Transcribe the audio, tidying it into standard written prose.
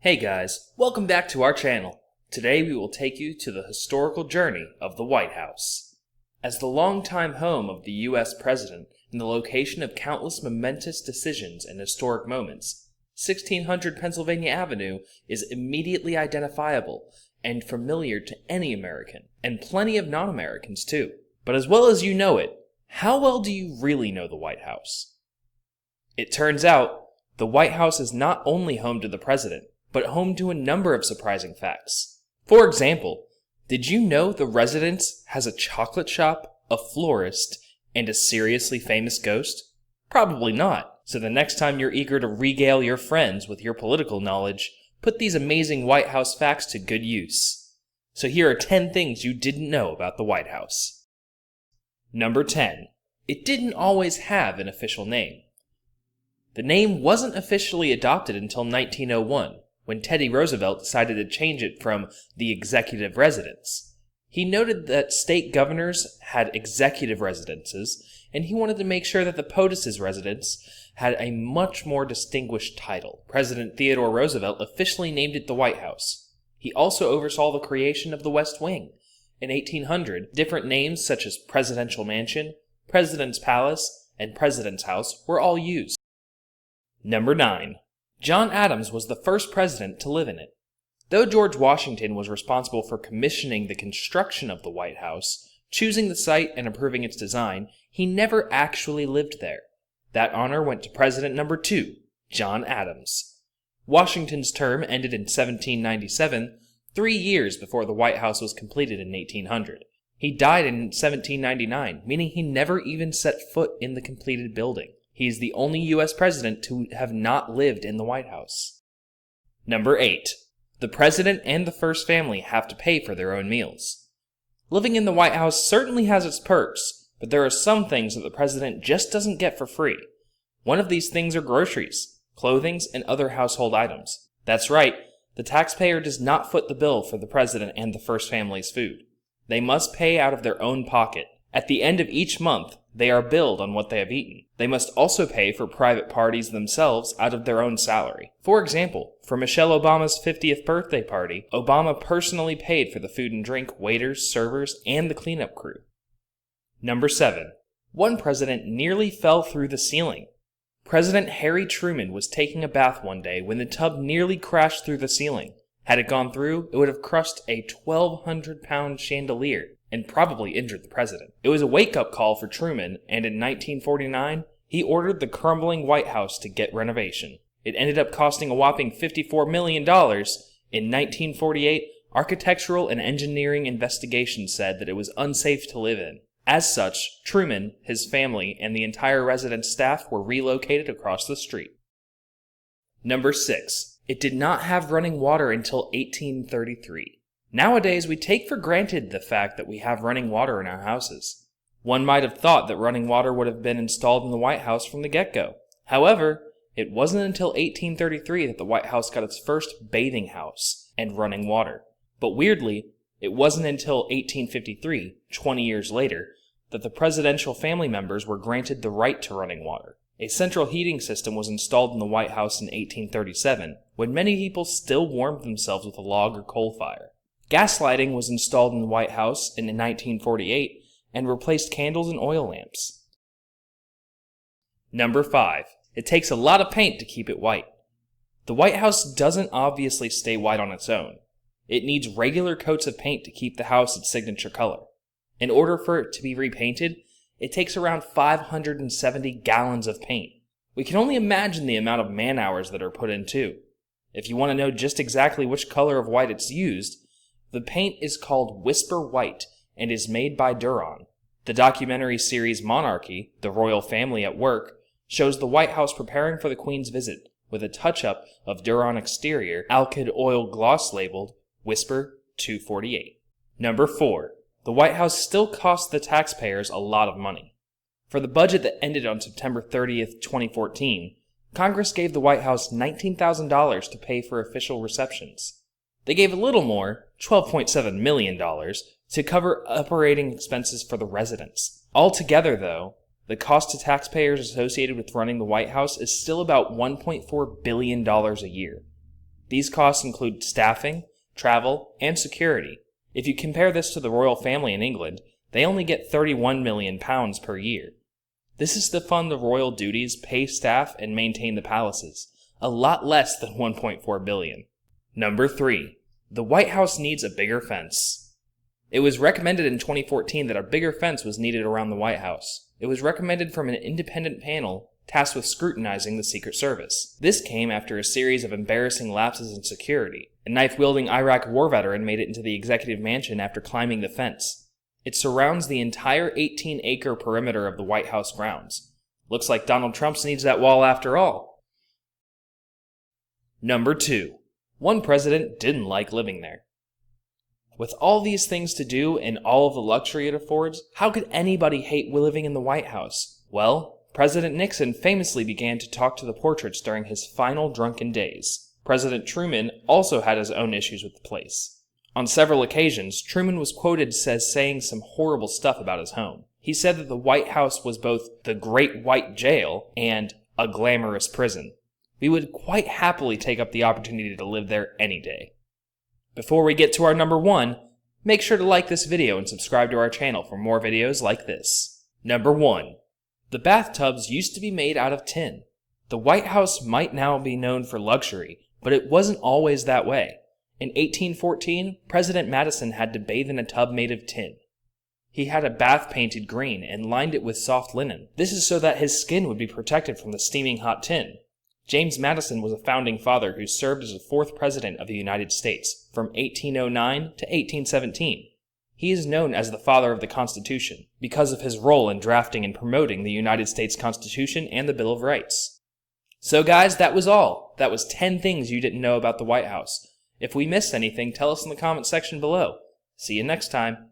Hey guys, welcome back to our channel. Today we will take you to the historical journey of the White House. As the longtime home of the U.S. President and the location of countless momentous decisions and historic moments, 1600 Pennsylvania Avenue is immediately identifiable and familiar to any American, and plenty of non-Americans too. But as well as you know it, how well do you really know the White House? It turns out, the White House is not only home to the President, but home to a number of surprising facts. For example, did you know the residence has a chocolate shop, a florist, and a seriously famous ghost? Probably not. So the next time you're eager to regale your friends with your political knowledge, put these amazing White House facts to good use. So here are 10 things you didn't know about the White House. Number 10. It didn't always have an official name. The name wasn't officially adopted until 1901. When Teddy Roosevelt decided to change it from the executive residence. He noted that state governors had executive residences, and he wanted to make sure that the POTUS's residence had a much more distinguished title. President Theodore Roosevelt officially named it the White House. He also oversaw the creation of the West Wing. In 1800, different names such as Presidential Mansion, President's Palace, and President's House were all used. Number 9. John Adams was the first president to live in it. Though George Washington was responsible for commissioning the construction of the White House, choosing the site and approving its design, he never actually lived there. That honor went to President number 2, John Adams. Washington's term ended in 1797, 3 years before the White House was completed in 1800. He died in 1799, meaning he never even set foot in the completed building. He is the only U.S. president to have not lived in the White House. Number 8. The president and the first family have to pay for their own meals. Living in the White House certainly has its perks, but there are some things that the president just doesn't get for free. One of these things are groceries, clothing, and other household items. That's right, the taxpayer does not foot the bill for the president and the first family's food. They must pay out of their own pocket. At the end of each month, they are billed on what they have eaten. They must also pay for private parties themselves out of their own salary. For example, for Michelle Obama's 50th birthday party, Obama personally paid for the food and drink, waiters, servers, and the cleanup crew. Number 7. One president nearly fell through the ceiling. President Harry Truman was taking a bath one day when the tub nearly crashed through the ceiling. Had it gone through, it would have crushed a 1,200-pound chandelier and probably injured the president. It was a wake-up call for Truman, and in 1949, he ordered the crumbling White House to get renovation. It ended up costing a whopping $54 million. In 1948, architectural and engineering investigations said that it was unsafe to live in. As such, Truman, his family, and the entire residence staff were relocated across the street. Number 6. It did not have running water until 1833. Nowadays, we take for granted the fact that we have running water in our houses. One might have thought that running water would have been installed in the White House from the get-go. However, it wasn't until 1833 that the White House got its first bathing house and running water. But weirdly, it wasn't until 1853, 20 years later, that the presidential family members were granted the right to running water. A central heating system was installed in the White House in 1837, when many people still warmed themselves with a log or coal fire. Gas lighting was installed in the White House in 1948 and replaced candles and oil lamps. Number 5. It takes a lot of paint to keep it white. The White House doesn't obviously stay white on its own. It needs regular coats of paint to keep the house its signature color. In order for it to be repainted, it takes around 570 gallons of paint. We can only imagine the amount of man-hours that are put in too. If you want to know just exactly which color of white it's used, the paint is called Whisper White and is made by Didnt. The documentary series Monarchy, The Royal Family at Work, shows the White House preparing for the Queen's visit with a touch-up of Didnt exterior, alkyd oil gloss labeled Whisper 248. Number 4. The White House still costs the taxpayers a lot of money. For the budget that ended on September 30th, 2014, Congress gave the White House $19,000 to pay for official receptions. They gave a little more, $12.7 million, to cover operating expenses for the residents. Altogether, though, the cost to taxpayers associated with running the White House is still about $1.4 billion a year. These costs include staffing, travel, and security. If you compare this to the royal family in England, they only get £31 million per year. This is to fund the royal duties, pay staff, and maintain the palaces, a lot less than $1.4 billion. Number 3. The White House needs a bigger fence. It was recommended in 2014 that a bigger fence was needed around the White House. It was recommended from an independent panel tasked with scrutinizing the Secret Service. This came after a series of embarrassing lapses in security. A knife-wielding Iraq war veteran made it into the executive mansion after climbing the fence. It surrounds the entire 18-acre perimeter of the White House grounds. Looks like Donald Trump needs that wall after all. Number 2. One president didn't like living there. With all these things to do and all of the luxury it affords, how could anybody hate living in the White House? Well, President Nixon famously began to talk to the portraits during his final drunken days. President Truman also had his own issues with the place. On several occasions, Truman was quoted as saying some horrible stuff about his home. He said that the White House was both the Great White Jail and a glamorous prison. We would quite happily take up the opportunity to live there any day. Before we get to our number 1, make sure to like this video and subscribe to our channel for more videos like this. Number 1. The bathtubs used to be made out of tin. The White House might now be known for luxury, but it wasn't always that way. In 1814, President Madison had to bathe in a tub made of tin. He had a bath painted green and lined it with soft linen. This is so that his skin would be protected from the steaming hot tin. James Madison was a founding father who served as the 4th President of the United States from 1809 to 1817. He is known as the father of the Constitution because of his role in drafting and promoting the United States Constitution and the Bill of Rights. So guys, that was all. That was 10 things you didn't know about the White House. If we missed anything, tell us in the comment section below. See you next time.